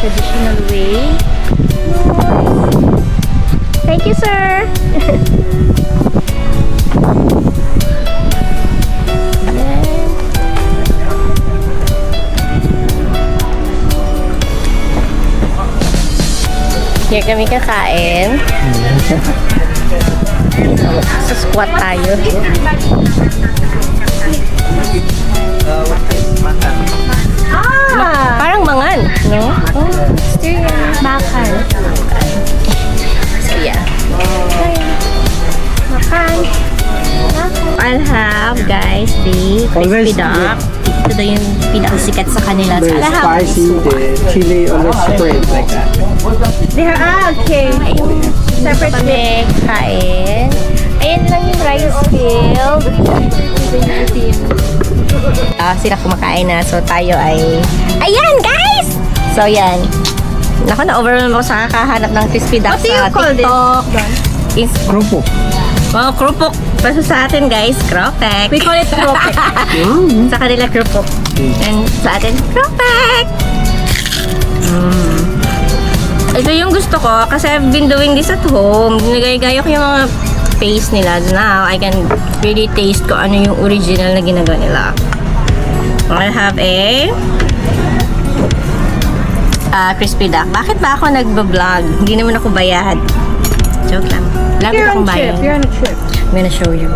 traditional way. Thank you, sir. Here kami kakain. Sa squat tayo. Parang mangan, no? Oh, makan. So yeah. Makan. I'll have, guys, the crispy duck. Ito daw yung pinakasikat sa kanila. So, The spicy, the chili, always separate like that. Okay. Separate kami kain. Ayan lang yung rice field. Sila kumakain na. So, tayo ay... Ayan, guys! So, yan. Naku, na-overwhelm ako sa kakahanap ng crispy duck sa TikTok. Krupok. Oh, krupok. Pero sa atin, guys, kropek. We call it kropek. Sa kanila, krupok. And sa atin, kropek. Ito yung gusto ko kasi I've been doing this at home. Nagaya-gaya ko yung mga paste nila. Now, I can really taste ko ano yung original na ginagawa nila. I'll have a crispy duck. Bakit ba ako nagbablog? Hindi naman ako bayad. Joke lang. Lagi akong bayad. You're on a trip. I'm gonna show you.